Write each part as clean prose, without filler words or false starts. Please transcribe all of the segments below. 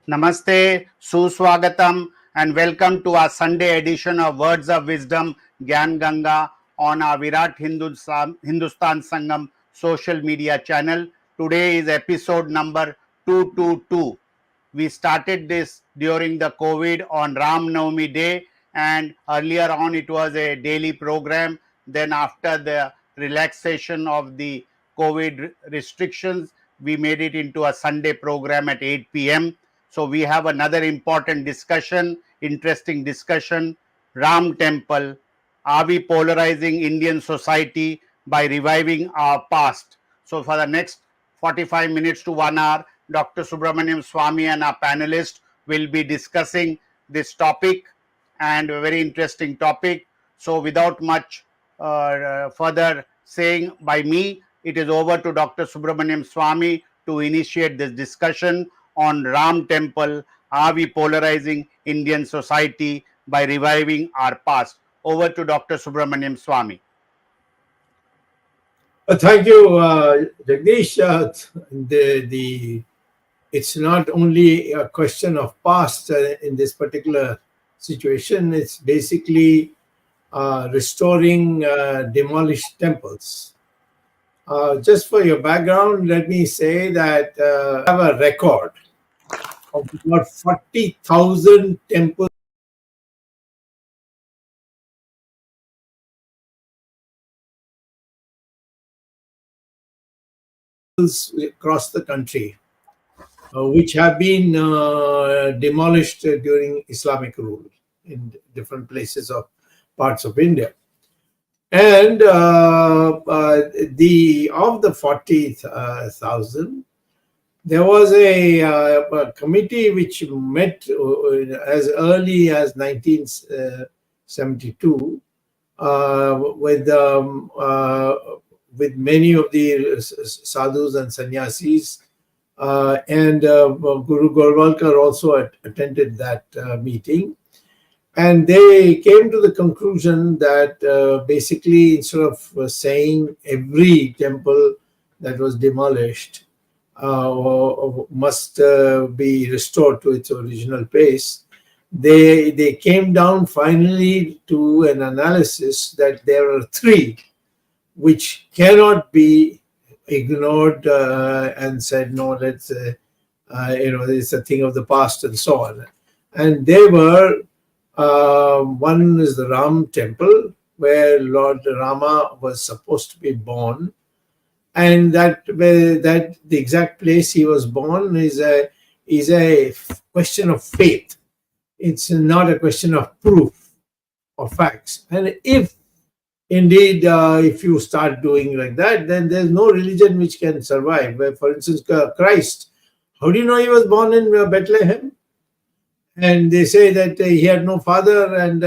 Namaste, Suswagatam, and welcome to our Sunday edition of Words of Wisdom, Gyan Ganga, on our Virat Hindustan Sangam social media channel. Today is episode number 222. We started this during the COVID on Ram Navami Day, and earlier on it was a daily program. Then after the relaxation of the COVID restrictions, we made it into a Sunday program at 8 p.m. So we have another important discussion, interesting discussion. Ram Temple. Are we polarizing Indian society by reviving our past? So for the next 45 minutes to 1 hour, Dr. SUBRAMANIAN SWAMY and our panelists will be discussing this topic, and a very interesting topic. So without much further saying by me, it is over to Dr. SUBRAMANIAN SWAMY to initiate this discussion on Ram Temple. Are we polarizing Indian society by reviving our past? Over to Dr. SUBRAMANIAN SWAMY. Thank you, Jagdish. It's not only a question of past in this particular situation. It's basically restoring demolished temples. Just for your background, let me say that I have a record of about 40,000 temples across the country, which have been demolished during Islamic rule in different places of parts of India. And of the 40,000, there was a committee which met as early as 1972 with many of the sadhus and sannyasis, and Guru Golwalkar also attended that meeting. And they came to the conclusion that basically, instead of saying every temple that was demolished must be restored to its original place, they came down finally to an analysis that there are three which cannot be ignored and said, no, let's, it's a thing of the past and so on. And they were, one is the Ram Temple, where Lord Rama was supposed to be born. And that the exact place he was born is a question of faith. It's not a question of proof or facts. And if indeed, if you start doing like that, then there's no religion which can survive. For instance, Christ, how do you know he was born in Bethlehem? And they say that he had no father, and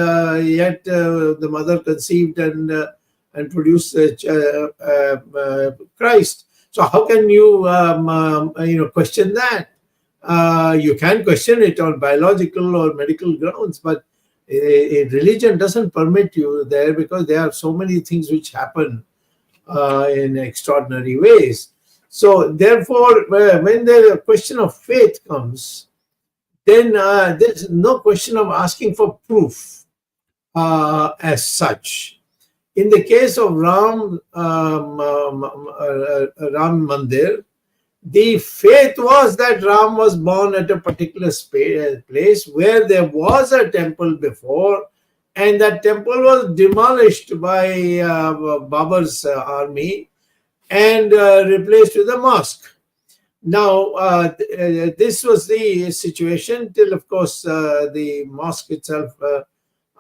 yet the mother conceived and produced Christ. So how can you question that? You can question it on biological or medical grounds, but a religion doesn't permit you there, because there are so many things which happen in extraordinary ways. So therefore, when the question of faith comes, then there's no question of asking for proof as such. In the case of Ram Mandir, the faith was that Ram was born at a particular place where there was a temple before, and that temple was demolished by Babur's army and replaced with a mosque. Now, this was the situation till, of course, the mosque itself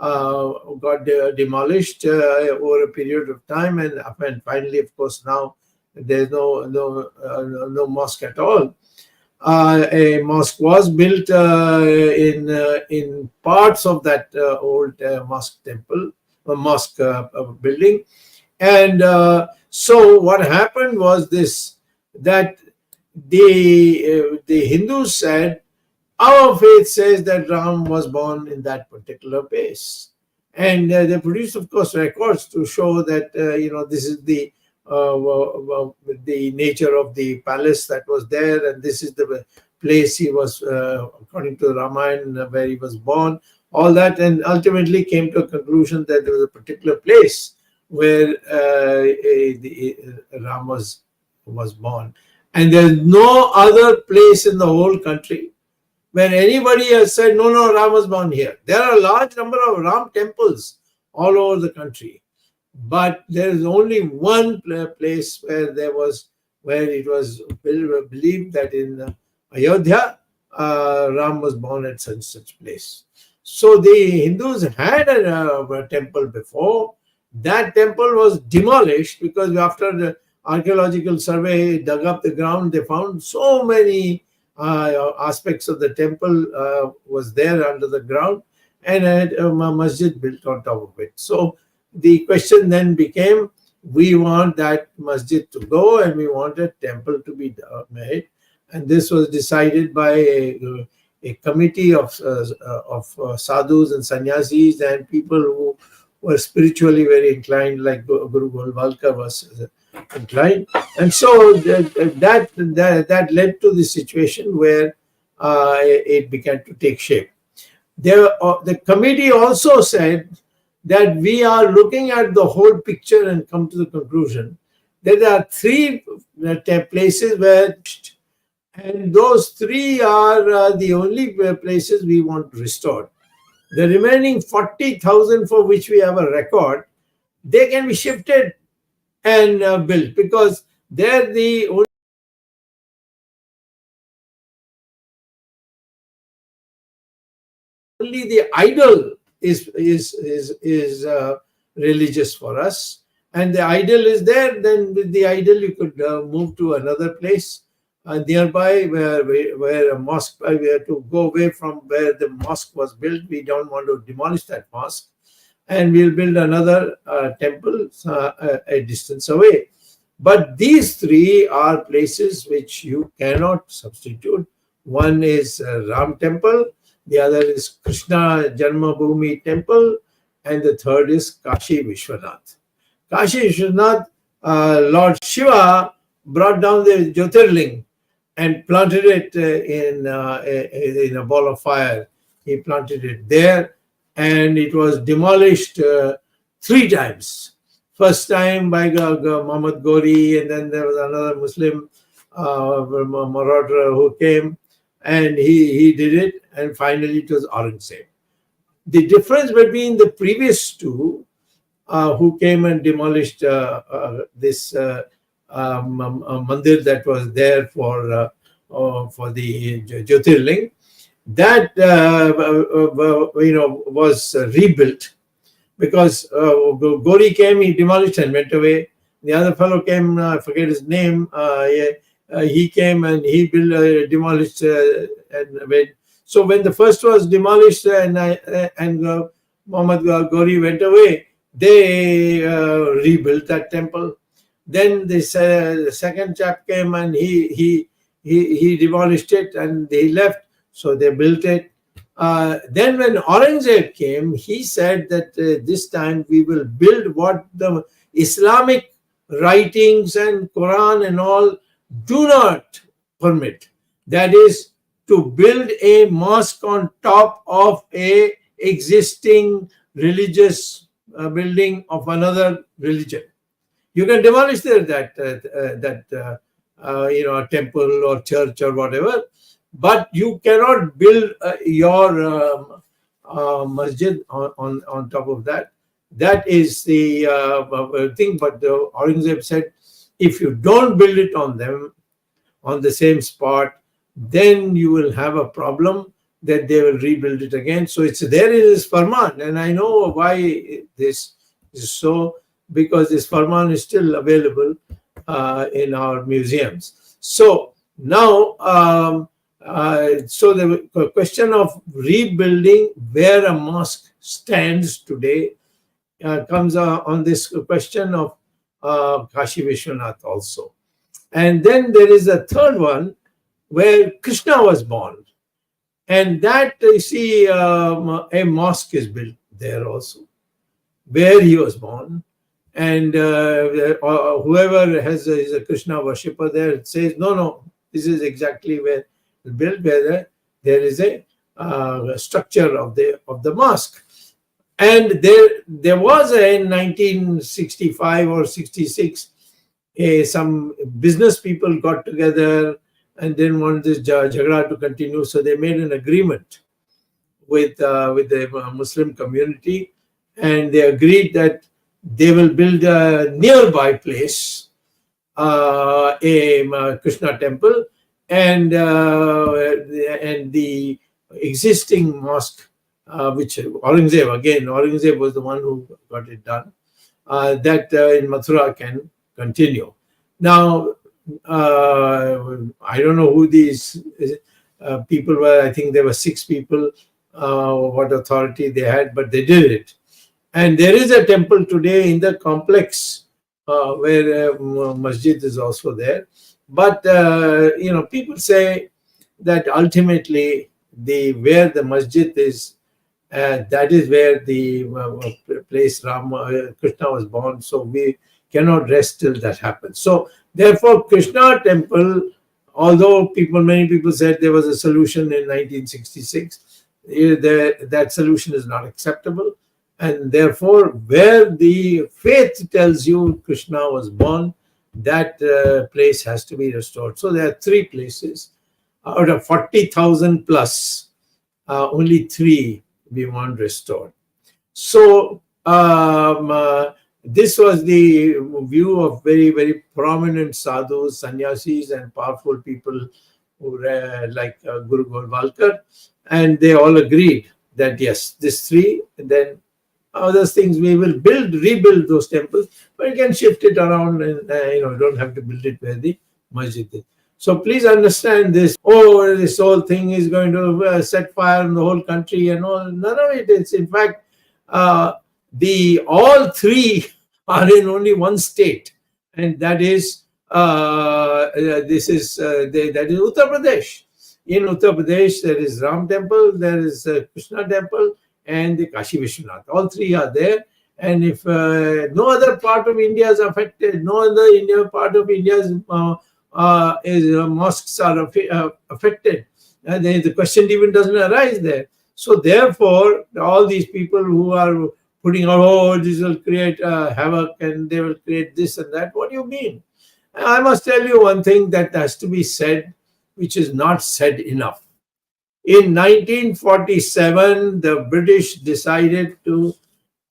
got demolished over a period of time, and finally, of course, now there's no mosque at all. A mosque was built in parts of that old mosque building, and so what happened was this: that the Hindus said, our faith says that Ram was born in that particular place, and they produced, of course, records to show that this is the nature of the palace that was there, and this is the place he was, according to the Ramayana, where he was born, all that, and ultimately came to a conclusion that there was a particular place where Ram was born. And there's no other place in the whole country where anybody has said, no, Ram was born here. There are a large number of Ram temples all over the country, but there is only one place where it was believed that in Ayodhya, Ram was born at such place. So the Hindus had a temple before. That temple was demolished because after the archaeological survey dug up the ground, they found so many aspects of the temple was there under the ground, and had a masjid built on top of it. So the question then became, we want that masjid to go and we want a temple to be made. And this was decided by a committee of sadhus and sannyasis and people who were spiritually very inclined, like Guru Golvalkar was inclined. And so that led to the situation where it began to take shape. The committee also said that we are looking at the whole picture and come to the conclusion that there are three places where, and those three are the only places we want restored. The remaining 40,000 for which we have a record, they can be shifted and built, because they're the only the idol is religious for us, and the idol is there. Then with the idol you could move to another place nearby where a mosque. We have to go away from where the mosque was built. We don't want to demolish that mosque, and we'll build another temple a distance away. But these three are places which you cannot substitute. One is Ram temple, the other is Krishna Janmabhoomi temple, and the third is Kashi Vishwanath. Kashi Vishwanath, Lord Shiva brought down the Jyotirling and planted it in a ball of fire. He planted it there, and it was demolished 3 times. First time by Muhammad Ghori, and then there was another Muslim marauder who came, and he did it, and finally it was Aurangzeb. The difference between the previous two who came and demolished this mandir that was there for the Jyotirling, that was rebuilt, because Ghori came, he demolished and went away. The other fellow came, I forget his name. He came and he built, demolished and went. So when the first was demolished and Muhammad Ghori went away, they rebuilt that temple. Then this second chap came and he demolished it and he left. So they built it. Then when Aurangzeb came, he said that this time we will build what the Islamic writings and Quran and all do not permit. That is, to build a mosque on top of a existing religious building of another religion. You can demolish that temple or church or whatever, but you cannot build your masjid on top of that. That is the thing. But Aurangzeb said, if you don't build it on the same spot, then you will have a problem that they will rebuild it again. So it's there in this farman, and I know why this is so, because this farman is still available in our museums. So now, so the question of rebuilding where a mosque stands today comes on this question of Kashi Vishwanath also. And then there is a third one where Krishna was born. And that, you see, a mosque is built there also, where he was born. And whoever is a Krishna worshipper there says, no, this is exactly where built where there is a structure of the mosque. And there was in 1965 or 66, some business people got together and didn't want this jagara to continue, so they made an agreement with the Muslim community, and they agreed that they will build a nearby place, a Krishna temple, and the existing mosque, which Aurangzeb was the one who got it done, that in Mathura can continue. Now, I don't know who these people were. I think there were 6 people, what authority they had, but they did it. And there is a temple today in the complex where masjid is also there. But, people say that ultimately where the masjid is, that is where the place Krishna was born. So we cannot rest till that happens. So therefore, Krishna temple, although many people said there was a solution in 1966, that solution is not acceptable. And therefore, where the faith tells you Krishna was born, that place has to be restored. So there are 3 places out of 40,000 plus, only 3 we want restored. So this was the view of very, very prominent sadhus, sannyasis, and powerful people who like Guru Golwalkar, and they all agreed that yes, this 3, and then other things we will rebuild those temples, but you can shift it around, and you don't have to build it where the masjid is. So please understand this. Oh, this whole thing is going to set fire in the whole country and all. None of it is. In fact, all 3 are in only one state, and that is that is Uttar Pradesh. In Uttar Pradesh, there is Ram Temple, there is Krishna Temple, and the Kashi Vishwanath. All 3 are there. And if no other part of India is affected, no other part of India's mosques are affected, the question even doesn't arise there. So therefore, all these people who are putting out, oh, this will create havoc and they will create this and that. What do you mean? I must tell you one thing that has to be said, which is not said enough. In 1947, the British decided to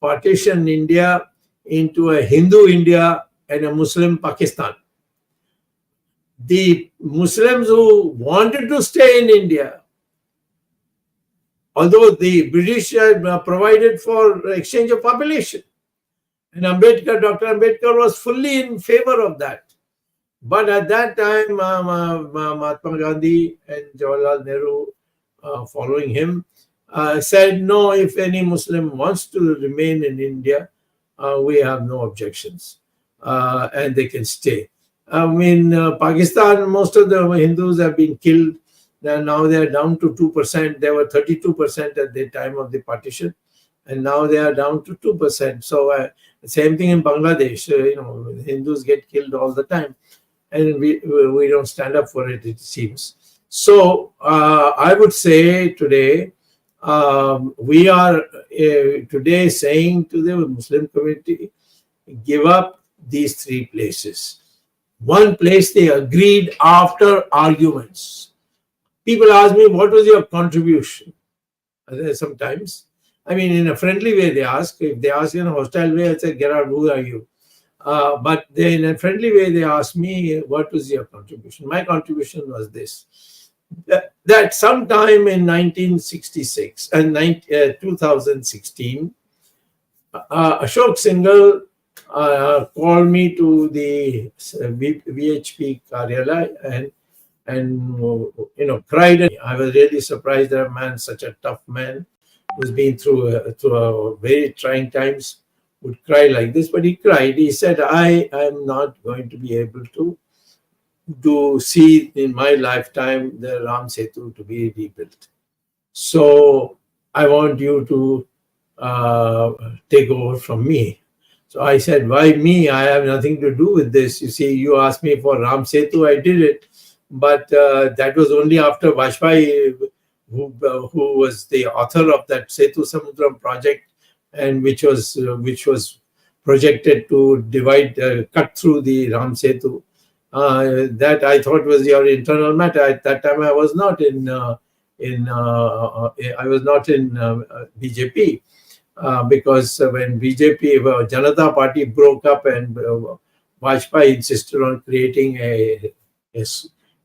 partition India into a Hindu India and a Muslim Pakistan. The Muslims who wanted to stay in India, although the British had provided for exchange of population, and Dr. Ambedkar was fully in favor of that. But at that time, Mahatma Gandhi and Jawaharlal Nehru, following him, said, no, if any Muslim wants to remain in India, we have no objections, and they can stay. Pakistan, most of the Hindus have been killed. Now they are down to 2%. They were 32% at the time of the partition, and now they are down to 2%. So same thing in Bangladesh. Hindus get killed all the time, and we don't stand up for it, it seems. So I would say today, we are today saying to the Muslim community, give up these 3 places. One place they agreed after arguments. People ask me, what was your contribution? Sometimes, in a friendly way they ask. If they ask in a hostile way, I say, get out, who are you? But in a friendly way, they ask me, what was your contribution? My contribution was this. That sometime in 1966 and 2016, Ashok Singhal called me to the VHP Karyalaya and cried. I was really surprised that a man, such a tough man, who's been through a very trying times, would cry like this. But he cried. He said, I am not going to be able to see in my lifetime the Ram Setu to be rebuilt. So I want you to take over from me. So I said, why me? I have nothing to do with this. You see, you asked me for Ram Setu, I did it. but that was only after Vajpayee, who was the author of that Setu Samudram project, and which was projected to divide, cut through the Ram Setu. That I thought was your internal matter. At that time, I was not in BJP, because when BJP, Janata Party broke up, and Vajpayee insisted on creating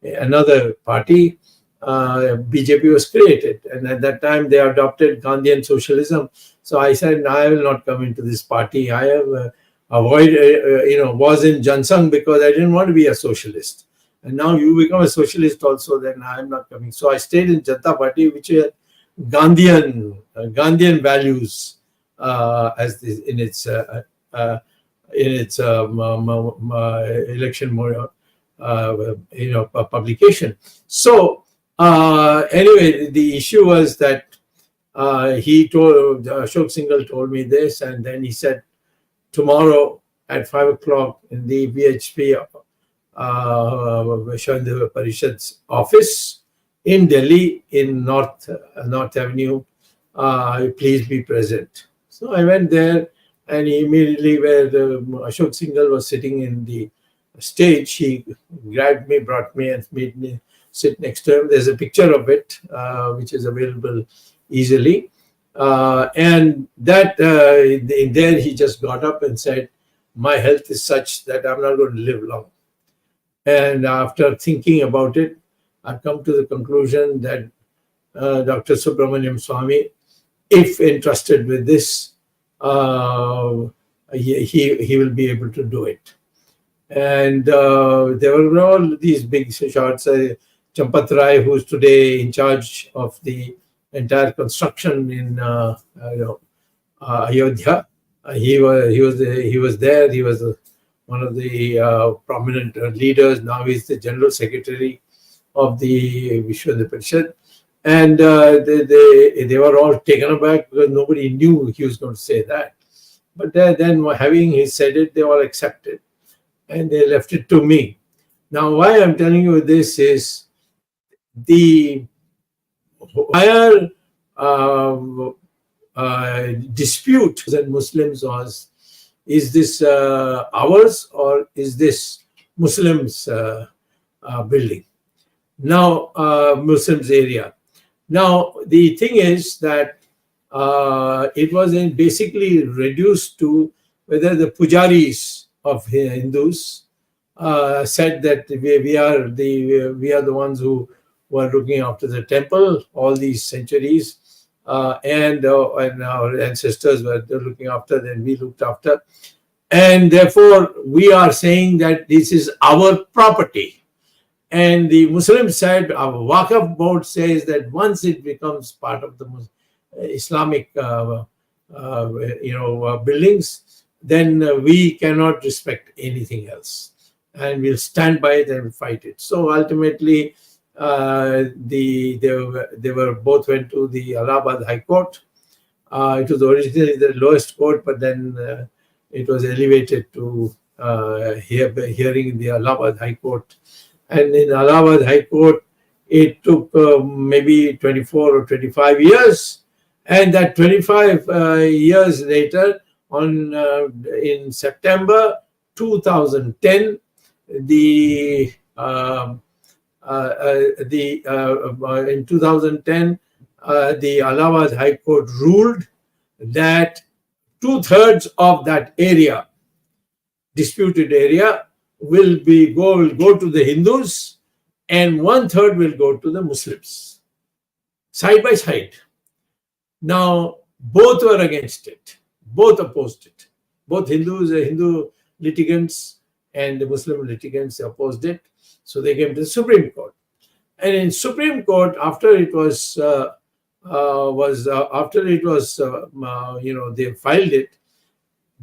another party, BJP was created, and at that time they adopted Gandhian socialism. So I said, no, I will not come into this party. I have was in Jansang because I didn't want to be a socialist. And now you become a socialist also, then I am not coming. So I stayed in Janata Party, which had Gandhian values in its election publication. So anyway, the issue was that Ashok Singhal told me this, and then he said, tomorrow at 5 o'clock in the VHP Vishwandeva Parishad's office in Delhi, in North Avenue, please be present. So I went there, and immediately where Ashok Singhal was sitting in the stage, he grabbed me, brought me, and made me sit next to him. There's a picture of it, which is available easily. And that in there, he just got up and said, my health is such that I'm not going to live long. And after thinking about it, I've come to the conclusion that Dr. SUBRAMANIan Swamy, if entrusted with this, he will be able to do it. And there were all these big shots. Champat Rai, who's today in charge of the entire construction in Ayodhya, he was there. He was one of the prominent leaders. Now he's the general secretary of the Vishwandeva Parishad. And they were all taken aback because nobody knew he was going to say that. But then having he said it, they all accepted, and they left it to me. Now, why I'm telling you this is the higher dispute that Muslims was, is this ours or is this Muslims building? Now, Muslims area. Now, the thing is that it was basically reduced to whether the pujaris of Hindus said that we are the ones who were looking after the temple all these centuries, and our ancestors were looking after, then we looked after, and therefore we are saying that this is our property. And the Muslims said, our Waqf board says that once it becomes part of the Islamic buildings, then we cannot respect anything else, and we'll stand by it and fight it. So ultimately, they were both went to the Allahabad High Court. It was originally the lowest court, but then it was elevated to hearing in the Allahabad High Court. And in Allahabad High Court, it took maybe 24 or 25 years. And that 25 years later, in September 2010, in 2010, the Allahabad High Court ruled that 2/3 of that area, disputed area, will go to the Hindus, and 1/3 will go to the Muslims, side by side. Now, both were against it. Both opposed it. Both Hindu litigants and the Muslim litigants opposed it. So they came to the Supreme Court. And in Supreme Court, after they filed it,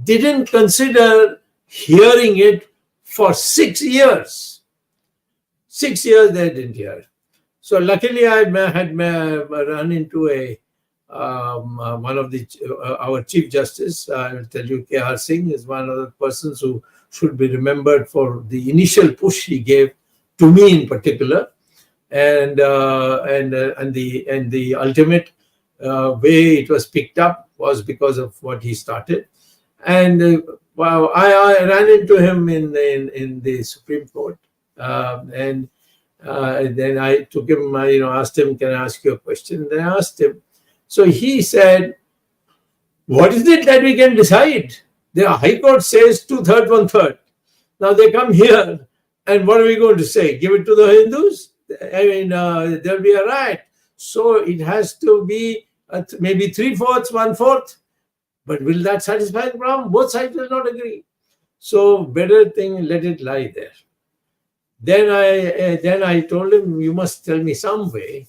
didn't consider hearing it for 6 years. 6 years they didn't hear. So luckily I had run into one of our Chief Justice. I will tell you, K.R. Singh is one of the persons who should be remembered for the initial push he gave to me in particular, and the ultimate way it was picked up was because of what he started. And wow, I ran into him in the Supreme Court, and then I took him, asked him, "Can I ask you a question?" And then I asked him. So he said, "What is it that we can decide? The High Court says 2/3, 1/3. Now they come here, and what are we going to say? Give it to the Hindus? I mean, there'll be a riot. So it has to be maybe 3/4, 1/4. But will that satisfy the problem? Both sides will not agree. So better thing, let it lie there." Then I told him, "You must tell me some way."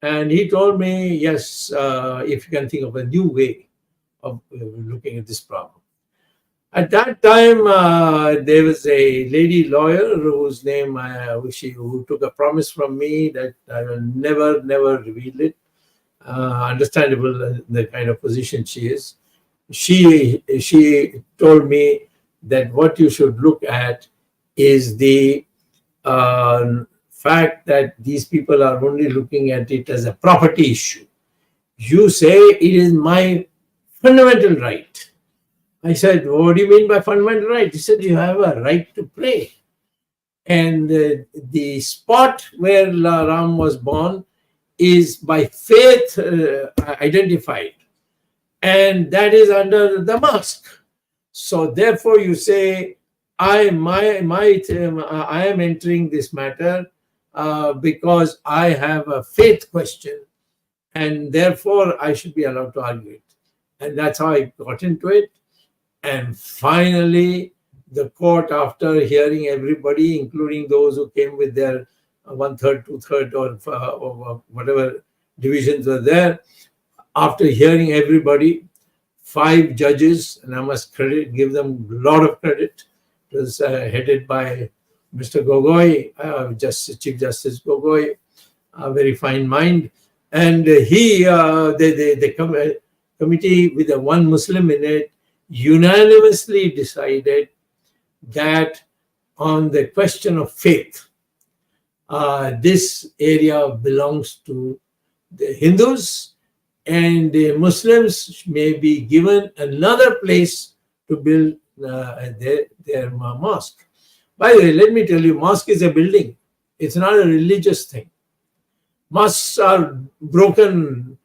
And he told me, "Yes, if you can think of a new way of looking at this problem." At that time, there was a lady lawyer whose name who took a promise from me that I will never reveal it. Understandable, the kind of position she is. She told me that what you should look at is the fact that these people are only looking at it as a property issue. You say it is my fundamental right. I said, "What do you mean by fundamental right?" He said, "You have a right to pray. And the spot where Ram was born is by faith identified. And that is under the mosque. So therefore you say, I am entering this matter because I have a faith question, and therefore I should be allowed to argue it." And that's how I got into it. And finally, the court, after hearing everybody, including those who came with their 1/3, 2/3, or whatever divisions were there, after hearing everybody, 5 judges, and I must give them a lot of credit. It was headed by Mr. Gogoi, Chief Justice Gogoi, a very fine mind. And the committee with the one Muslim in it unanimously decided that on the question of faith, this area belongs to the Hindus, and the Muslims may be given another place to build their mosque. By the way, let me tell you, mosque is a building. It's not a religious thing. Mosques are broken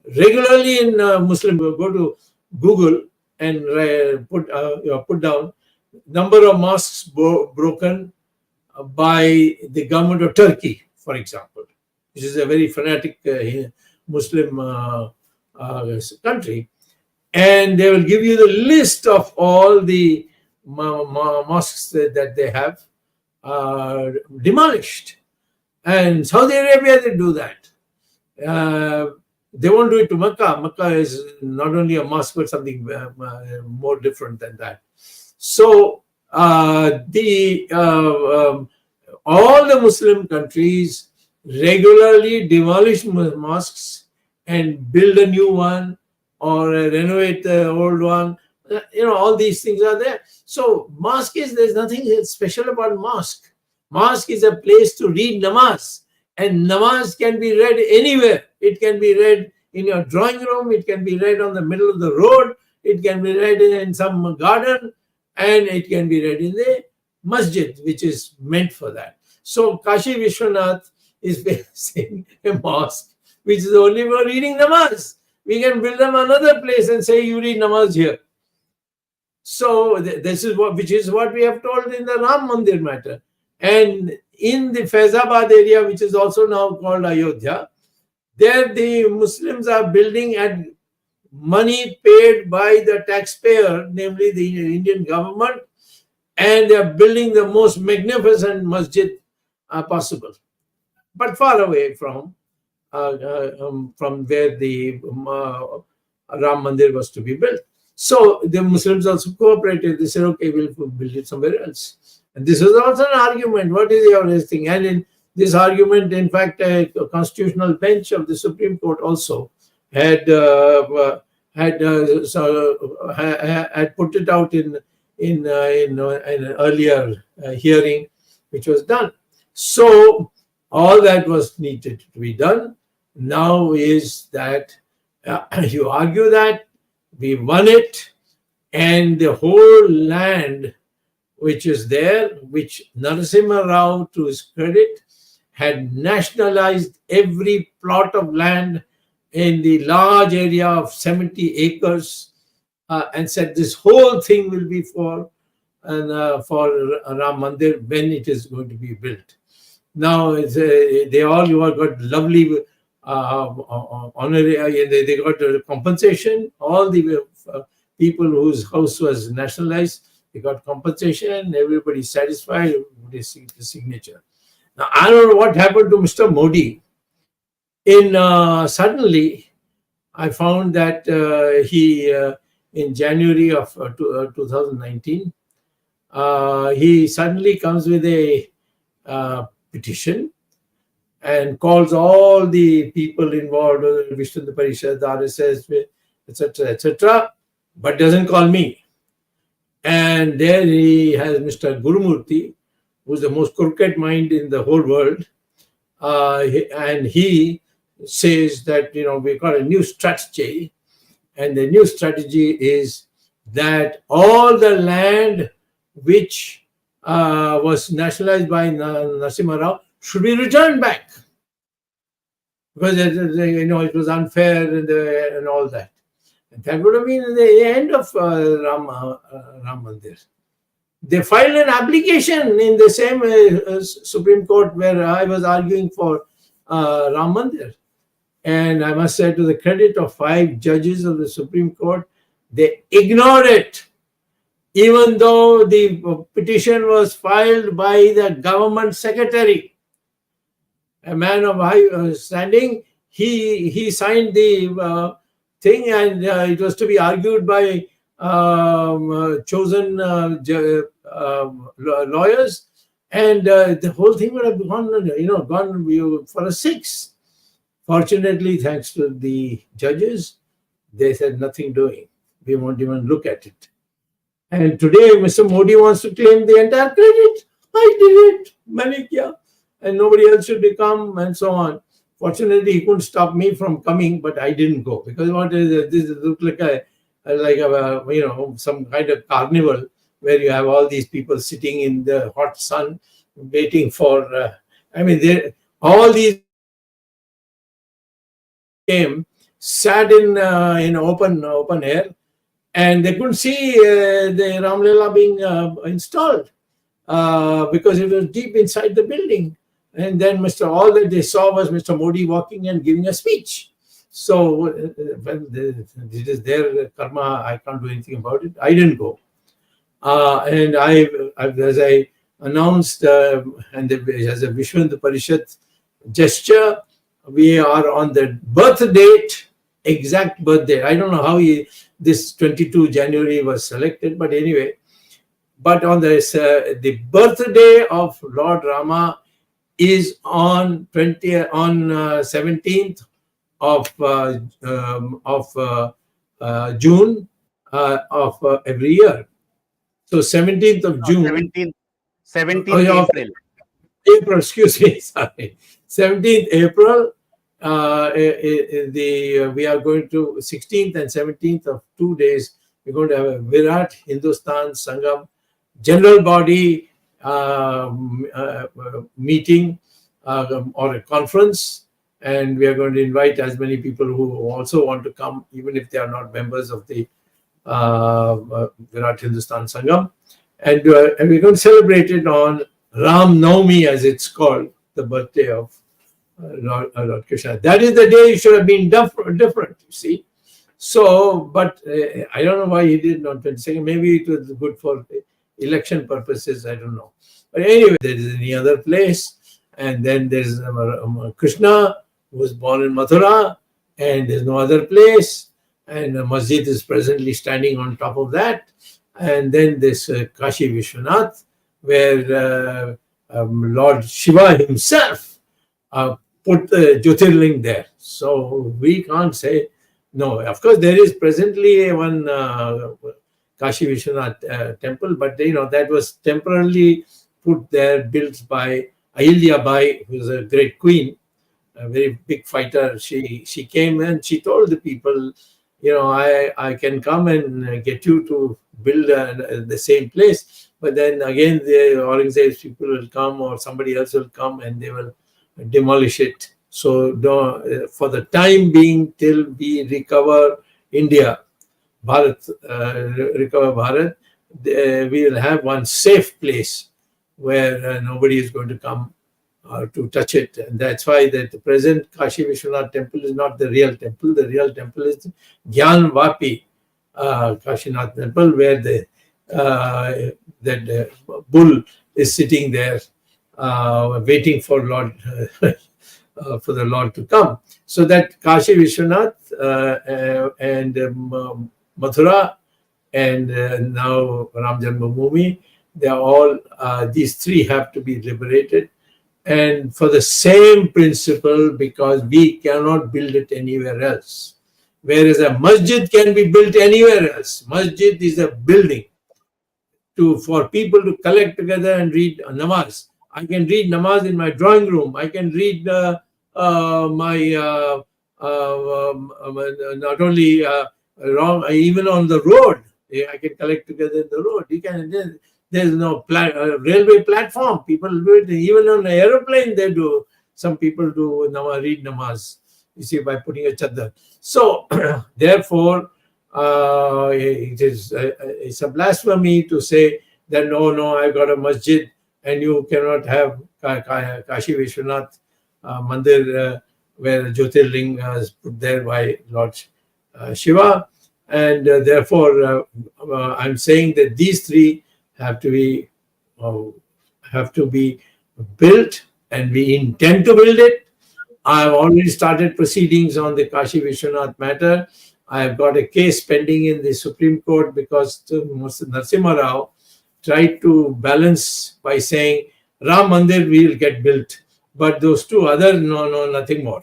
regularly in Muslim. Go to Google and put down number of mosques broken by the government of Turkey, for example, which is a very fanatic Muslim country, and they will give you the list of all the mosques that they have demolished. And Saudi Arabia, they do that. They won't do it to Makkah. Makkah is not only a mosque, but something more different than that. So all the Muslim countries regularly demolish mosques and build a new one or renovate the old one. All these things are there. So there's nothing special about mosque. Mosque is a place to read namaz, and namaz can be read anywhere. It can be read in your drawing room, it can be read on the middle of the road, it can be read in some garden, and it can be read in the masjid, which is meant for that. So Kashi Vishwanath is facing a mosque which is only for reading namaz. We can build them another place and say, you read namaz here. So this is what we have told in the Ram Mandir matter. And in the Faizabad area, which is also now called Ayodhya, there the Muslims are building at money paid by the taxpayer, namely the Indian government, and they are building the most magnificent masjid possible, but far away from where the Ram Mandir was to be built. So the Muslims also cooperated. They said, okay, we'll build it somewhere else. And this was also an argument. What is your thing? And in this argument, in fact, a constitutional bench of the Supreme Court also had put it out in an earlier hearing, which was done. So all that was needed to be done. Now is that you argue that we won it, and the whole land which is there, which Narasimha Rao, to his credit, had nationalized every plot of land in the large area of 70 acres, and said this whole thing will be for Ram Mandir when it is going to be built. Now they all got lovely honorary. They got a compensation. All the people whose house was nationalized, they got compensation. Everybody's satisfied. Everybody see the signature. Now I don't know what happened to Mr. Modi. Suddenly, I found that he in January of 2019, he suddenly comes with a petition and calls all the people involved, Vishnu Parishad, RSS, etc., etc., but doesn't call me. And there he has Mr. Gurumurthy, who's the most crooked mind in the whole world, and he says that we've got a new strategy, and the new strategy is that all the land which was nationalized by Narasimha Rao should be returned back, because it was unfair and all that. And that would have been the end of Ram Mandir. They filed an application in the same Supreme Court where I was arguing for Ram Mandir. And I must say, to the credit of 5 judges of the Supreme Court, they ignored it. Even though the petition was filed by the government secretary, a man of high standing, he signed the thing, and it was to be argued by chosen lawyers, and the whole thing would have gone for a 6. Fortunately, thanks to the judges, they said nothing doing. We won't even look at it. And today, Mr. Modi wants to claim the entire credit. I did it, maine kiya, and nobody else should come, and so on. Fortunately, he couldn't stop me from coming, but I didn't go, because this looked like some kind of carnival where you have all these people sitting in the hot sun waiting for. All these came, sat in open air, and they couldn't see the Ram Lila being installed because it was deep inside the building. And then all that they saw was Mr. Modi walking and giving a speech. So it is their karma. I can't do anything about it. I didn't go. And as I announced, and as a Vishnu Parishad gesture, we are on the birth date, exact birth date. I don't know how this 22 January was selected, but anyway. But on the birthday of Lord Rama is on 17th of June of every year. So 17th of June. 17th April. April, excuse me, sorry. 17th April, we are going to 16th and 17th of 2 days. We're going to have a Virat Hindustan Sangam general body meeting or a conference, and we are going to invite as many people who also want to come, even if they are not members of the Virat Hindustan Sangam, and we're going to celebrate it on Ram Navami, as it's called, the birthday of Lord Krishna. That is the day it should have been different, you see. So, but I don't know why he did it on 22nd. Maybe it was good for election purposes. I don't know. But anyway, there is any other place. And then there's Krishna, who was born in Mathura, and there's no other place. And the masjid is presently standing on top of that. And then there's Kashi Vishwanath, where Lord Shiva himself put the Jyotirling there. So we can't say no. Of course, there is presently one Kashi Vishwanath temple, but that was temporarily put there, built by Ahilya Bai, who was a great queen, a very big fighter, she came and she told the people, I can come and get you to build the same place, but then again the Aurangzeb's people will come or somebody else will come and they will demolish it. So for the time being, till we recover India, Bharat, recover Bharat, we will have one safe place where nobody is going to come to touch it. And that's why that the present Kashi Vishwanath temple is not the real temple. The real temple is Gyan Vapi Kashinath temple, where that bull is sitting there waiting for Lord for the Lord to come. So that Kashi Vishwanath and Mathura and now Ram Janmabhoomi, they are all, these three have to be liberated. And for the same principle, because we cannot build it anywhere else. Whereas a masjid can be built anywhere else. Masjid is a building for people to collect together and read namaz. I can read namaz in my drawing room. I can read not only even on the road. I can collect together in the road. You can. There's no railway platform. People do it. Even on an aeroplane, they do. Some people do read namaz, you see, by putting a chadar. So, therefore, it's a blasphemy to say that no, I've got a masjid and you cannot have Kashi Vishwanath Mandir where Jyotirling is put there by Lord Shiva. And therefore, I'm saying that these three have to be built, and we intend to build it. I have already started proceedings on the Kashi Vishwanath matter. I have got a case pending in the Supreme Court because Narasimha Rao tried to balance by saying Ram Mandir will get built, but those two other nothing more.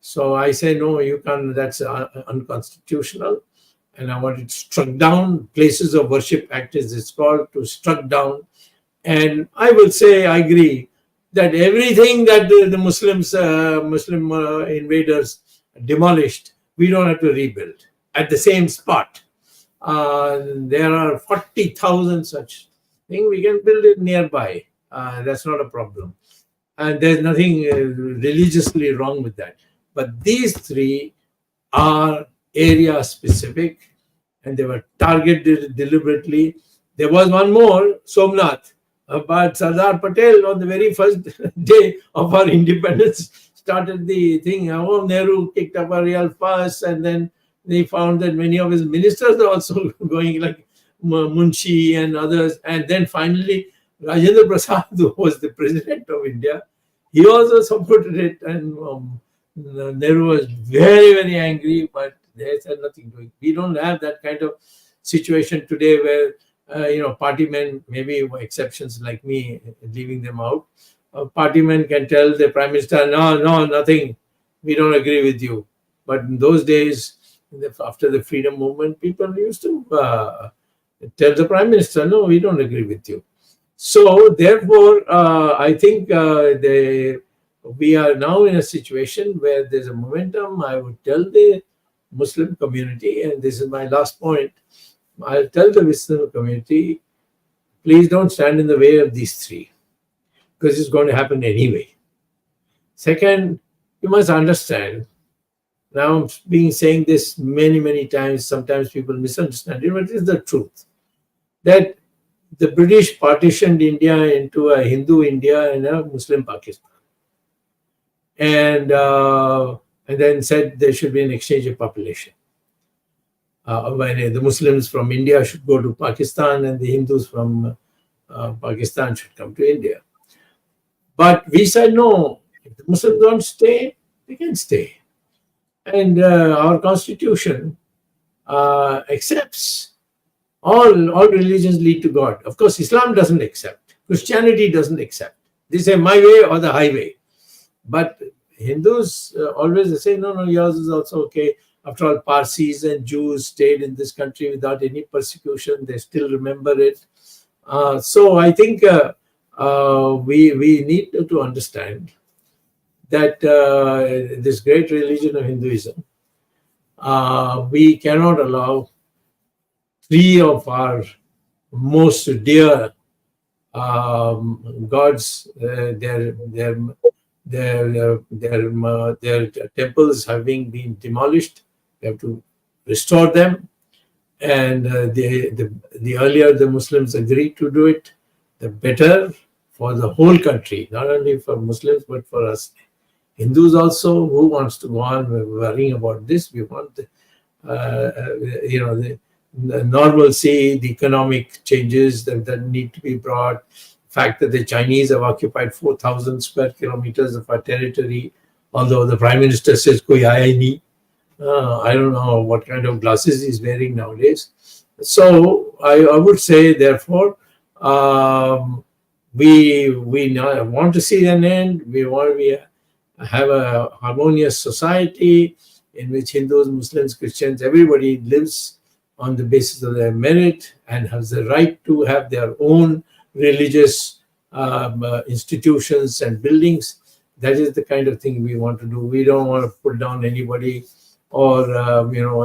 So I say no, you can't. That's unconstitutional. And I want it struck down. Places of Worship Act is it's called, to struck down. And I will say I agree that everything that the Muslim invaders demolished, we don't have to rebuild at the same spot. There are 40,000 such things. We can build it nearby. That's not a problem. And there's nothing religiously wrong with that. But these three are area specific, and they were targeted deliberately. There was one more, Somnath, but Sardar Patel on the very first day of our independence started the thing. Nehru kicked up a real fuss, and then they found that many of his ministers are also going, like Munshi and others. And then finally, Rajendra Prasad, who was the president of India, he also supported it, and Nehru was very, very angry, but they said nothing doing. We don't have that kind of situation today where, party men, maybe exceptions like me, leaving them out, party men can tell the Prime Minister, no, nothing, we don't agree with you. But in those days, after the freedom movement, people used to tell the Prime Minister, no, we don't agree with you. So therefore, I think we are now in a situation where there's a momentum. I would tell the Muslim community, and this is my last point, I'll tell the Muslim community, please don't stand in the way of these three, because it's going to happen anyway. Second, you must understand, now I'm saying this many, many times, sometimes people misunderstand it, but it is the truth, that the British partitioned India into a Hindu India and a Muslim Pakistan. And then said there should be an exchange of population. When the Muslims from India should go to Pakistan and the Hindus from Pakistan should come to India. But we said no, if the Muslims don't stay, they can stay. And our constitution accepts all religions lead to God. Of course, Islam doesn't accept. Christianity doesn't accept. They say my way or the highway. But Hindus always say, no, yours is also okay. After all, Parsis and Jews stayed in this country without any persecution. They still remember it. So I think we need to understand that this great religion of Hinduism, we cannot allow three of our most dear gods, their temples having been demolished. We have to restore them, and the earlier the Muslims agreed to do it, the better for the whole country, not only for Muslims but for us Hindus also. Who wants to go on worrying about this? We want the normalcy, the economic changes that need to be brought. The fact that the Chinese have occupied 4,000 square kilometers of our territory, although the Prime Minister says, "Koi aaya hi nahi." I don't know what kind of glasses he's wearing nowadays. So I would say, therefore, we now want to see an end. We want to have a harmonious society in which Hindus, Muslims, Christians, everybody lives on the basis of their merit and has the right to have their own religious institutions and buildings. That is the kind of thing we want to do. We don't want to put down anybody or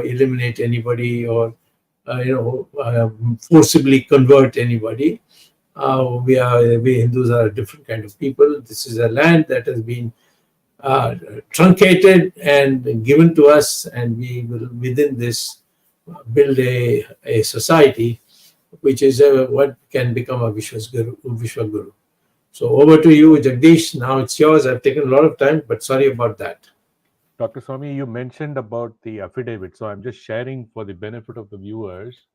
eliminate anybody or forcibly convert anybody. We Hindus are a different kind of people. This is a land that has been truncated and given to us, and we will within this build a society which is what can become a Vishwaguru. So over to you, Jagdish. Now it's yours. I've taken a lot of time, but sorry about that. Dr. Swamy, you mentioned about the affidavit, so I'm just sharing for the benefit of the viewers.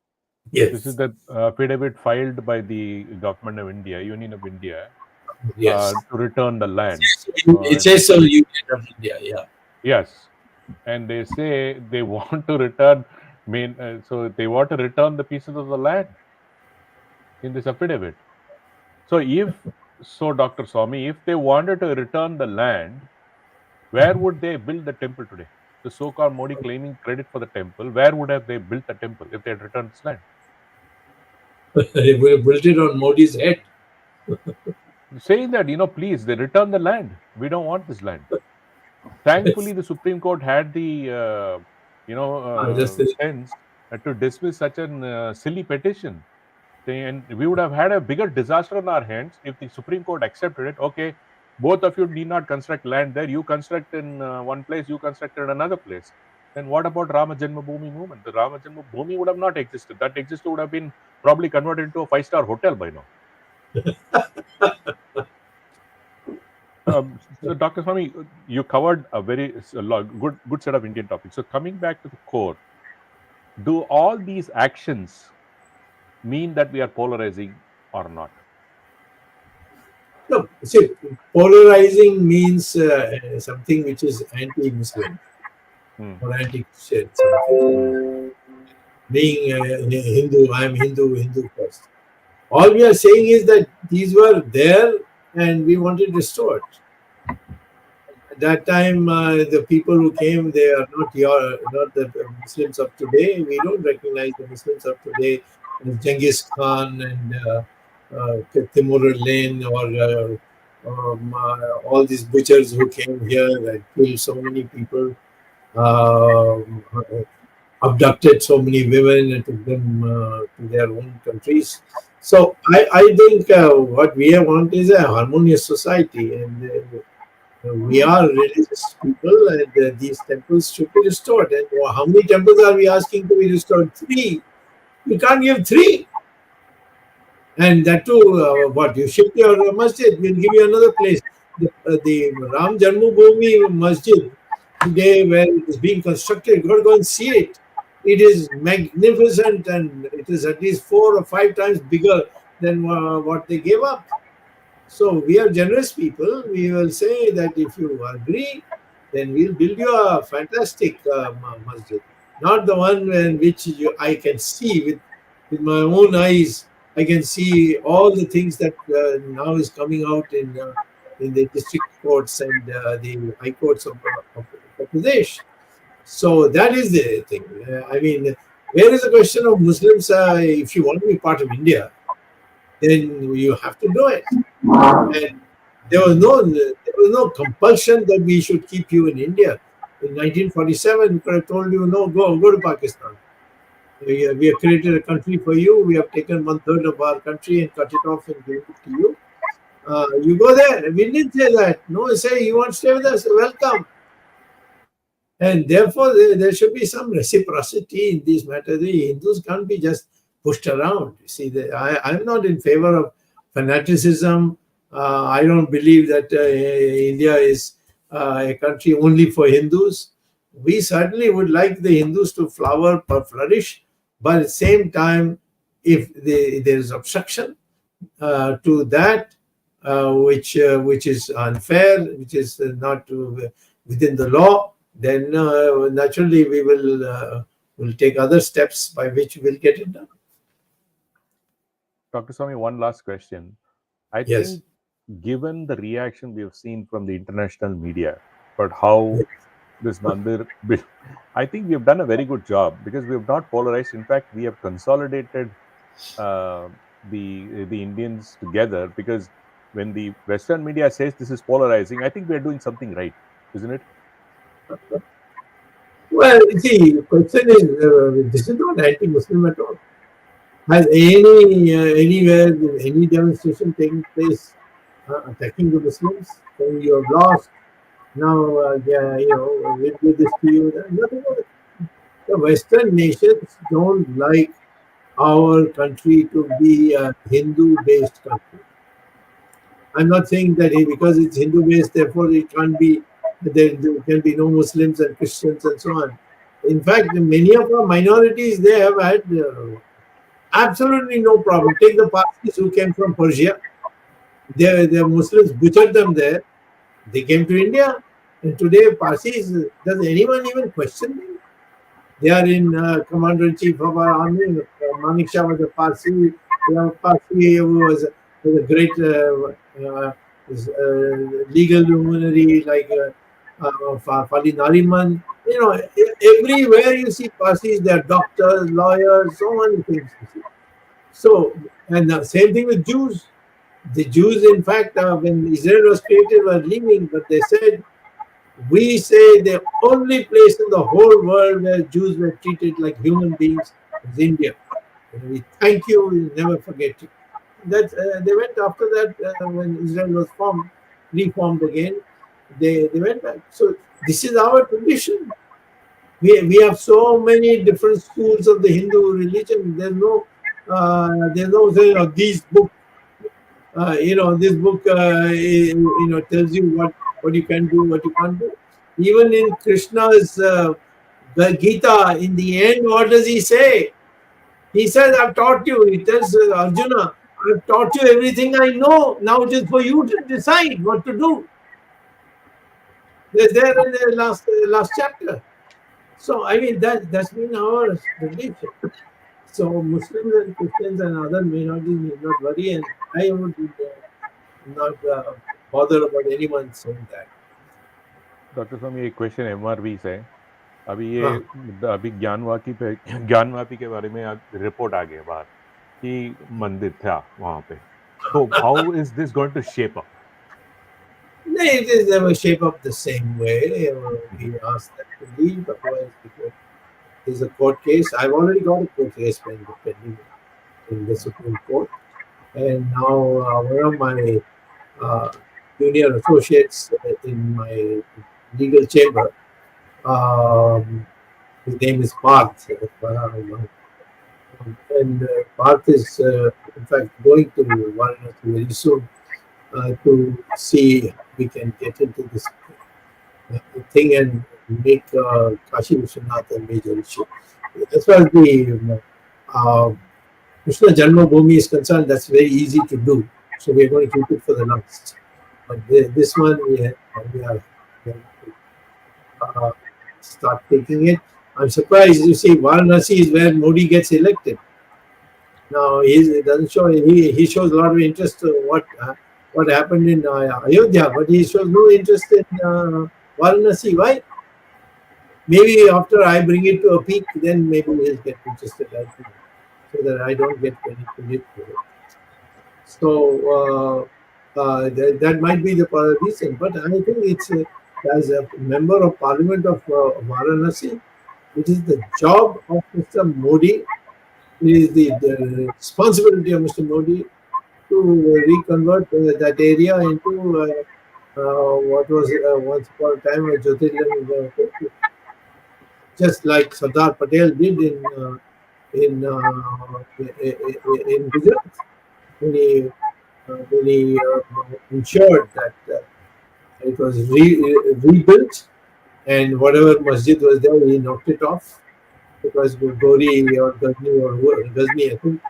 Yes. This is the affidavit filed by the Government of India, Union of India, Yes. to return the land. It says so, Union of India, yeah. Yes, and they say they want to return. So they want to return the pieces of the land in this affidavit. So Dr. Swamy, if they wanted to return the land, where would they build the temple today? The so-called Modi claiming credit for the temple, where would have they built the temple if they had returned this land? They would have built it on Modi's head. Saying that, please, they return the land. We don't want this land. Thankfully, the Supreme Court had the, sense to dismiss such a silly petition. And we would have had a bigger disaster on our hands if the Supreme Court accepted it. Okay, both of you need not construct land there. You construct in one place, you construct in another place. Then what about Rama Janmabhoomi movement? The Rama Janmabhoomi would have not existed. That existed would have been probably converted into a 5-star hotel by now. So Dr. Swamy, you covered a good set of Indian topics. So coming back to the core, do all these actions mean that we are polarizing or not? No, see, polarizing means something which is anti-Muslim or anti-Christian. Being Hindu, I am Hindu first. All we are saying is that these were there and we wanted restored. At that time, the people who came, they are not the Muslims of today. We don't recognize the Muslims of today as Genghis Khan and Timur Lane or all these butchers who came here and killed so many people, abducted so many women and took them to their own countries. So I think what we want is a harmonious society, and we are religious people, and these temples should be restored. And how many temples are we asking to be restored? 3. We can't give 3. And that too, what you shift your masjid, we'll give you another place. The Ram Janmabhoomi Masjid today, where it is being constructed, you got to go and see it. It is magnificent, and it is at least 4 or 5 times bigger than what they gave up. So we are generous people. We will say that if you agree, then we'll build you a fantastic masjid, not the one in which I can see with my own eyes. I can see all the things that now is coming out in the district courts and the high courts of Pradesh. So that is the thing. I mean, where is the question of Muslims? If you want to be part of India, then you have to do it. And there was no compulsion that we should keep you in India. In 1947, we could have told you, no, go to Pakistan. We have created a country for you. We have taken 1/3 of our country and cut it off and given it to you. You go there. We didn't say that. No, say you want to stay with us, welcome. And therefore, there should be some reciprocity in these matters. The Hindus can't be just pushed around. You see, I'm not in favor of fanaticism. I don't believe that India is a country only for Hindus. We certainly would like the Hindus to flourish, but at the same time, if there is obstruction to that, which is unfair, which is not within the law, then naturally we will take other steps by which we'll get it done. Dr. Swamy, one last question. I Yes. think given the reaction we have seen from the international media about how this Mandir bill, I think we have done a very good job because we have not polarized. In fact, we have consolidated the Indians together, because when the Western media says this is polarizing, I think we are doing something right, isn't it? Well, you see, the question is, this is not anti-Muslim at all. Has anywhere any demonstration taking place attacking the Muslims? Then you have lost. Now, we'll do this to you. Nothing of it. The Western nations don't like our country to be a Hindu-based country. I'm not saying that because it's Hindu-based, therefore it can't be. There can be no Muslims and Christians and so on. In fact, many of our minorities, they have had absolutely no problem. Take the Parsis who came from Persia. The Muslims butchered them there. They came to India. And today, Parsis, does anyone even question them? They are in Commander-in-Chief of our army. Manik Shah was a Parsi. We have a Parsi who was a great legal luminary like Fali Nariman. You know, everywhere you see Parsis, they are doctors, lawyers, so many things. So, and the same thing with Jews. The Jews, in fact, when Israel was created, were leaving, but they said, we say the only place in the whole world where Jews were treated like human beings is India. And we thank you, we'll never forget you. That they went after that when Israel was reformed again. They went back. So this is our tradition. We have so many different schools of the Hindu religion. There's no saying, oh, these book. This book tells you what you can do, what you can't do. Even in Krishna's the Gita, in the end, what does he say? He says, I've taught you. He tells Arjuna, I've taught you everything I know. Now it is for you to decide what to do. There's there in the last chapter. So, I mean, that's been our tradition. So, Muslims and Christians and other minorities need not worry, and I would not bother about anyone saying that. Doctor साहब ये question एमआरवी से अभी ज्ञानवापी के बारे में report आ गया बाहर कि मंदिर था वहां पे, तो how is this going to shape up? No, it is never shape up the same way. We asked that to leave, otherwise there's a court case. I've already got a court case pending in the Supreme Court, and now one of my junior associates in my legal chamber, his name is Parth, and Parth is in fact going to Varanasi very soon to see if we can get into this thing and make Kashi Vishwanath a major issue. As far as the Krishna Janma Bhoomi is concerned, that's very easy to do. So we are going to keep it for the last. But this one, we are going to start taking it. I'm surprised, you see, Varanasi is where Modi gets elected. Now, he doesn't show, he shows a lot of interest to what happened in Ayodhya, but he shows no interest in Varanasi. Why? Maybe after I bring it to a peak, then maybe he'll get interested, so that I don't get any credit for it. So That might be the reason. But I think it's as a member of Parliament of Varanasi, it is the job of Mr. Modi, it is the responsibility of Mr. Modi to reconvert that area into what was once upon a time a Jyotirlinga temple, just like Sardar Patel did in in Gujarat when he ensured that it was rebuilt, and whatever masjid was there, he knocked it off. It was Gori or Ghazni, I think,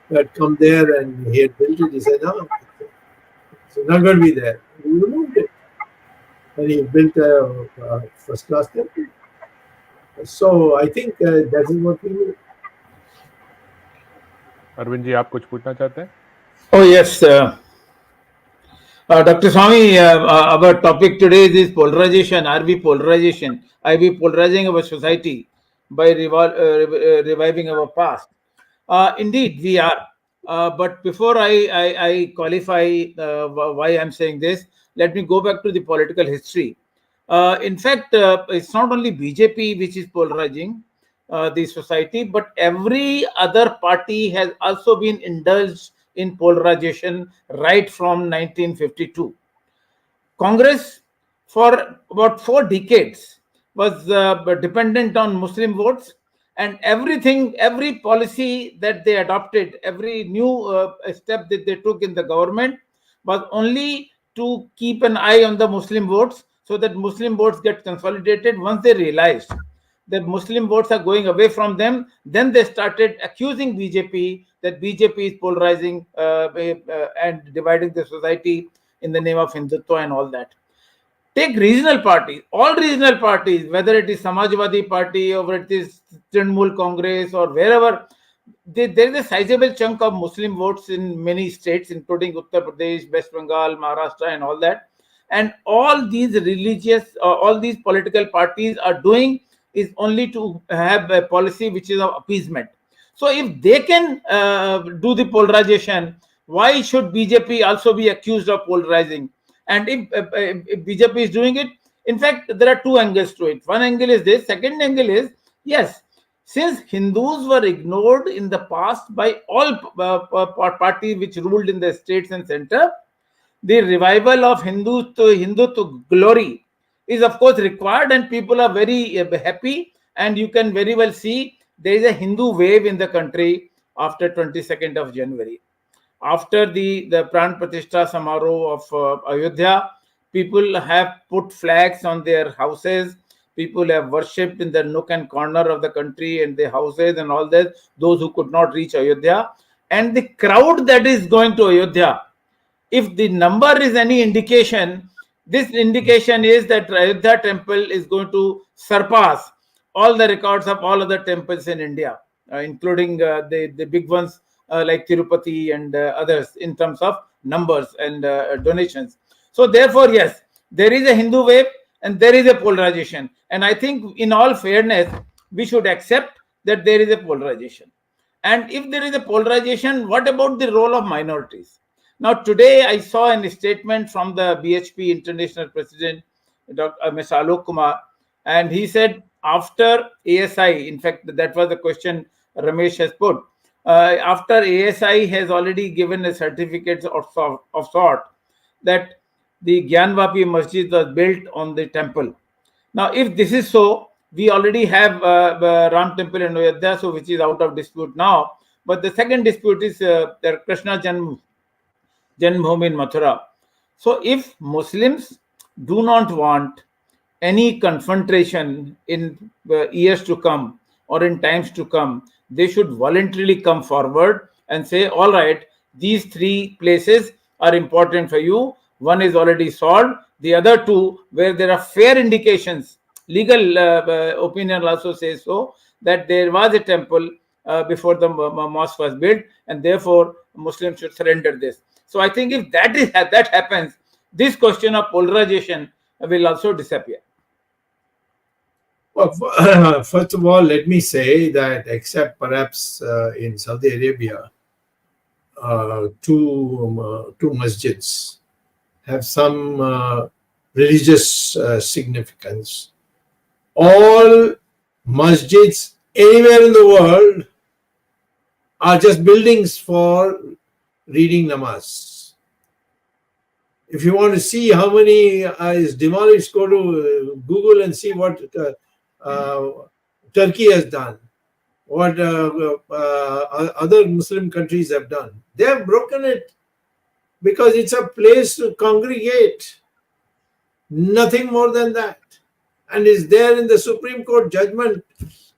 who had come there and he had built it. He said, no, it's not going to be there. He removed it. And he built a first class temple. So I think that is what we need. Arvind ji, आप कुछ पूछना चाहते हैं? Oh yes, Dr. Swamy, our topic today is polarization. Are we polarization? Are we polarizing our society by reviving our past? Indeed, we are. But before I qualify why I'm saying this, let me go back to the political history. In fact, it's not only BJP which is polarizing the society, but every other party has also been indulged in polarization right from 1952. Congress, for about 4 decades, was dependent on Muslim votes, and every policy that they adopted, every new step that they took in the government was only to keep an eye on the Muslim votes so that Muslim votes get consolidated. Once they realized that Muslim votes are going away from them, then they started accusing BJP that BJP is polarizing and dividing the society in the name of Hindutva and all that. Take regional parties, all regional parties, whether it is Samajwadi Party or it is Trinamool Congress or wherever, there is a sizable chunk of Muslim votes in many states, including Uttar Pradesh, West Bengal, Maharashtra, and all that. And all these all these political parties are doing is only to have a policy which is of appeasement. So if they can do the polarization, why should BJP also be accused of polarizing? And if BJP is doing it, in fact, there are 2 angles to it. One angle is this. Second angle is, yes, since Hindus were ignored in the past by all parties which ruled in the states and center, the revival of Hindutva glory is of course required, and people are very happy. And you can very well see there is a Hindu wave in the country after 22nd of January. After the Pran Pratishtha Samaroh of Ayodhya, people have put flags on their houses. People have worshipped in the nook and corner of the country and the houses and all that, those who could not reach Ayodhya. And the crowd that is going to Ayodhya, if the number is any indication, this indication is that Ayodhya temple is going to surpass all the records of all other temples in India, including the big ones like Tirupati and others in terms of numbers and donations. So therefore, yes, there is a Hindu wave and there is a polarization. And I think in all fairness, we should accept that there is a polarization. And if there is a polarization, what about the role of minorities? Now, today I saw a statement from the BHP International President, Dr. Mr. Alok Kumar, and he said after ASI, in fact, that was the question Ramesh has put, after ASI has already given a certificate of sort that the Gyanvapi Masjid was built on the temple. Now, if this is so, we already have Ram Temple in Ayodhya, so which is out of dispute now. But the second dispute is Krishna Janmabhoomi in Mathura. So if Muslims do not want any confrontation in years to come or in times to come, they should voluntarily come forward and say, all right, these 3 places are important for you. One is already solved. The other 2, where there are fair indications, legal opinion also says so, that there was a temple before the mosque was built, and therefore Muslims should surrender this. So I think if that happens, this question of polarization will also disappear. Well, first of all, let me say that except perhaps in Saudi Arabia, two masjids have some religious significance. All masjids anywhere in the world are just buildings for reading namaz. If you want to see how many is demolished, go to Google and see what Turkey has done, what other Muslim countries have done. They have broken it because it's a place to congregate, nothing more than that. And is there in the Supreme Court judgment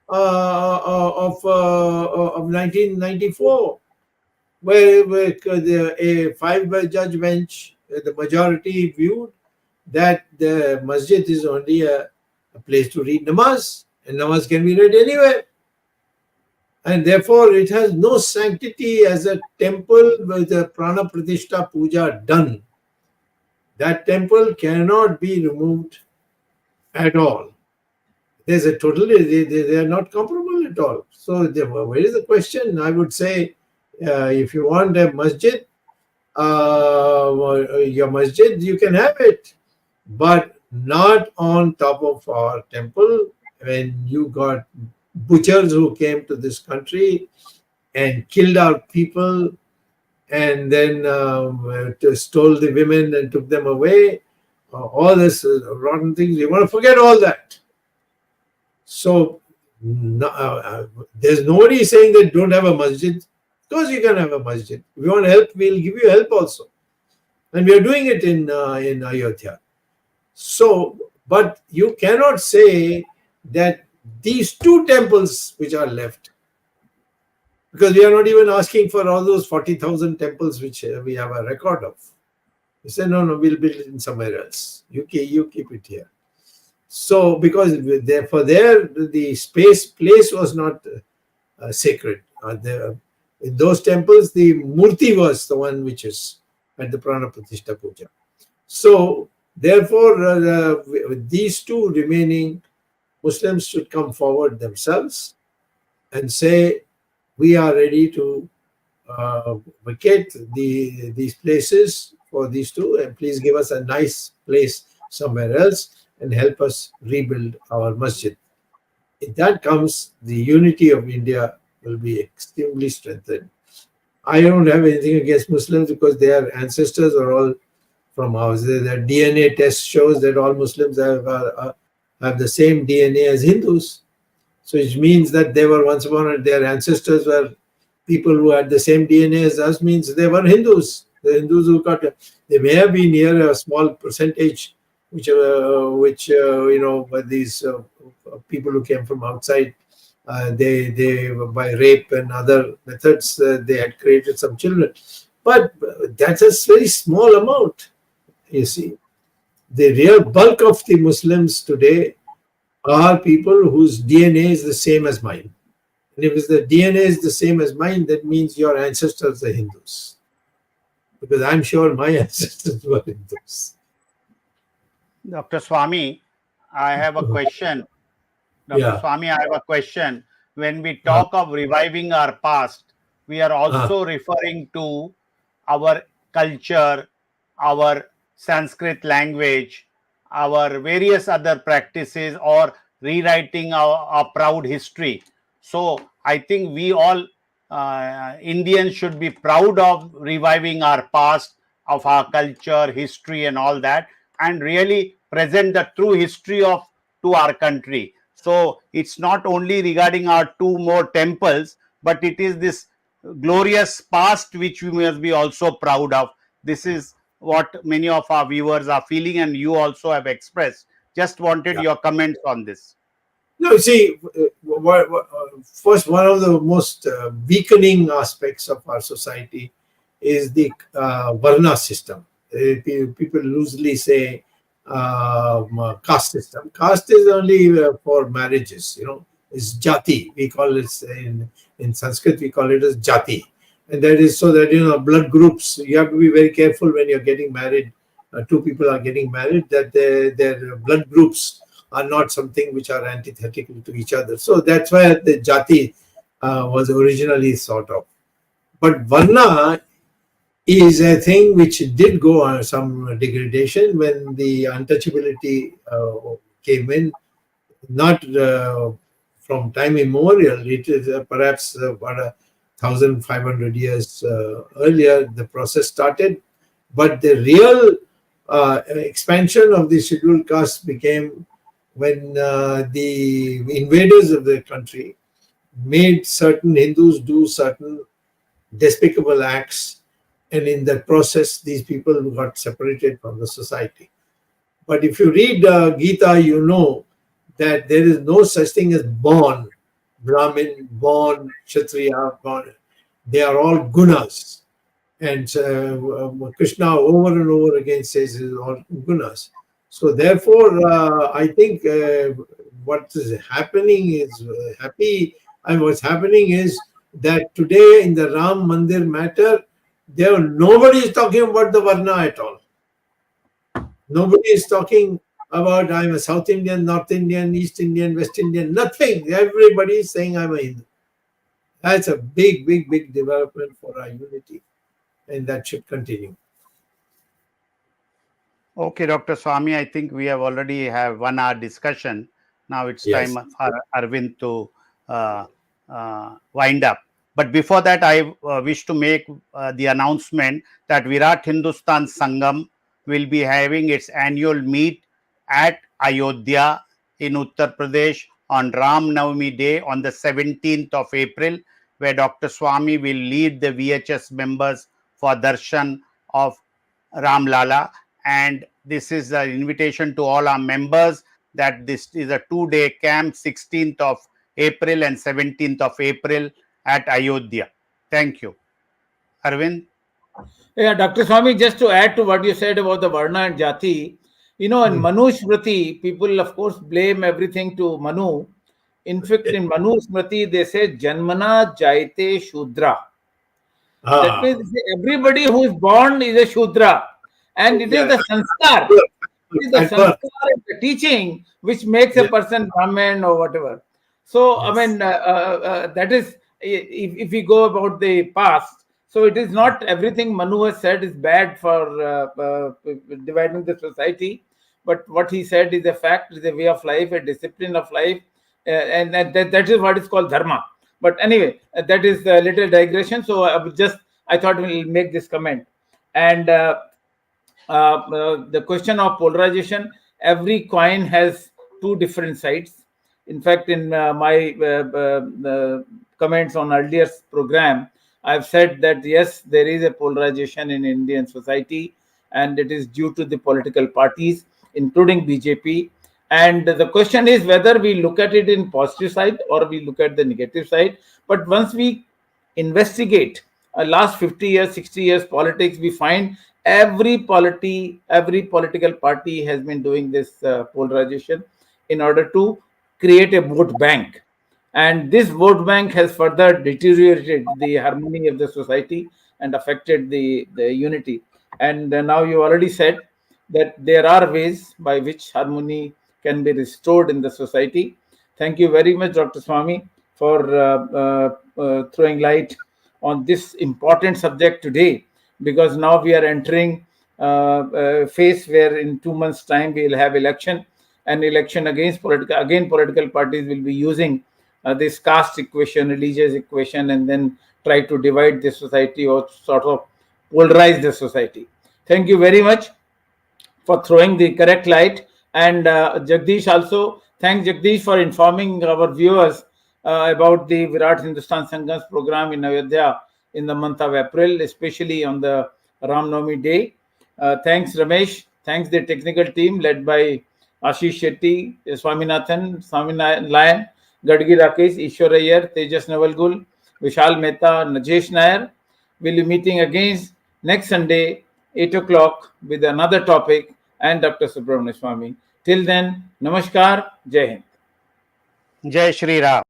of 1994, where a 5-judge bench, the majority viewed that the masjid is only a place to read namaz, and namaz can be read anywhere. And therefore, it has no sanctity as a temple with a prana pratishtha puja done. That temple cannot be removed at all. There's a totally, they are not comparable at all. So, where is the question? I would say, if you want a masjid, your masjid, you can have it, but not on top of our temple. When you got butchers who came to this country and killed our people and then stole the women and took them away, all this rotten things, you want to forget all that. So there's nobody saying that don't have a masjid. Of course you can have a masjid. If you want help, we'll give you help also. And we are doing it in Ayodhya. So, but you cannot say that these 2 temples which are left, because we are not even asking for all those 40,000 temples which we have a record of. We say, no, we'll build it in somewhere else. You keep it here. So, because for there, the place was not sacred. In those temples, the murti was the one which is at the prana pratishtha puja. So, therefore, these 2 remaining Muslims should come forward themselves and say, we are ready to vacate these places for these 2, and please give us a nice place somewhere else and help us rebuild our masjid. If that comes, the unity of India will be extremely strengthened. I don't have anything against Muslims because their ancestors are all from ours. The DNA test shows that all Muslims have the same DNA as Hindus. So it means that they were once upon their ancestors were people who had the same DNA as us, means they were Hindus. The Hindus who they may have been here a small percentage, which these people who came from outside, they by rape and other methods, they had created some children. But that's a very small amount, you see. The real bulk of the Muslims today are people whose DNA is the same as mine. And if the DNA is the same as mine, that means your ancestors are Hindus. Because I'm sure my ancestors were Hindus. Dr. Swamy, I have a question. Dr. Swamy, I have a question. When we talk of reviving our past, we are also referring to our culture, our Sanskrit language, our various other practices, or rewriting our proud history. So I think we all Indians should be proud of reviving our past, of our culture, history and all that, and really present the true history to our country. So it's not only regarding our 2 more temples, but it is this glorious past which we must be also proud of. This is what many of our viewers are feeling, and you also have expressed. Just wanted your comments on this. No, see, first, one of the most weakening aspects of our society is the Varna system. People loosely say caste system. Caste is only for marriages, it's jati. We call it in Sanskrit, we call it as jati. And that is so that, blood groups, you have to be very careful when you're getting married. 2 people are getting married, that their blood groups are not something which are antithetical to each other. So that's why the jati was originally thought of. But Varna is a thing which did go on some degradation when the untouchability came in, not from time immemorial. It is perhaps about 1,500 years earlier the process started, but the real expansion of the scheduled castes began when the invaders of the country made certain Hindus do certain despicable acts, and in that process these people got separated from the society. But if you read Gita, you know that there is no such thing as born Brahmin, born Kshatriya, born. They are all gunas. And Krishna over and over again says it is all gunas. So therefore, I think what is happening is what's happening is that today in the Ram Mandir matter, nobody is talking about the Varna at all. Nobody is talking about I'm a South Indian, North Indian, East Indian, West Indian, nothing. Everybody is saying I'm a Hindu. That's a big, big, big development for our unity, and that should continue. Okay, Dr. Swami, I think we have already have 1 hour discussion. Now it's Yes. time for Arvind to wind up. But before that, I wish to make the announcement that Virat Hindustan Sangam will be having its annual meet at Ayodhya in Uttar Pradesh on Ram Navami Day on the 17th of April, where Dr. Swami will lead the VHS members for darshan of Ram Lala. And this is an invitation to all our members that this is a 2-day camp, 16th of April and 17th of April at Ayodhya. Thank you. Arvind? Yeah, Dr. Swami, just to add to what you said about the Varna and Jati, in Manu Smriti, people of course blame everything to Manu. In fact, in Manu Smriti, they say Janmana Jaite Shudra. That means everybody who is born is a Shudra. And it is the sanskar. It is the sanskar and the teaching which makes a person Brahmin or whatever. So, I mean, that is, if we go about the past, so it is not everything Manu has said is bad for dividing the society, but what he said is a fact, is a way of life, a discipline of life, and that is what is called dharma. But anyway, that is a little digression. So I thought we'll make this comment. And the question of polarization, every coin has 2 different sides. In fact, in my comments on earlier program, I've said that yes, there is a polarization in Indian society, and it is due to the political parties, including BJP. And the question is whether we look at it in positive side or we look at the negative side. But once we investigate last 50 years, 60 years politics, we find every political party has been doing this polarization in order to create a vote bank. And this vote bank has further deteriorated the harmony of the society and affected the unity. And now you already said that there are ways by which harmony can be restored in the society. Thank you very much, Dr. Swami, for throwing light on this important subject today, because now we are entering a phase where in 2 months' time we will have election, and election against political parties will be using this caste equation, religious equation, and then try to divide the society or sort of polarize the society. Thank you very much for throwing the correct light. And Jagdish also, thanks Jagdish for informing our viewers about the Virat Hindustan Sangam's program in Ayodhya in the month of April, especially on the Ram Navami day. Thanks Ramesh, thanks the technical team led by Ashish Shetty, Swaminathan, Lion, Gadgi Rakesh, Ishwar Iyer, Tejas Navalgul, Vishal Mehta, Najesh Nair. We'll be meeting again next Sunday, 8 o'clock, with another topic and Dr. Subramanian Swamy. Till then, Namaskar, Jai Hind. Jai Shri Ram.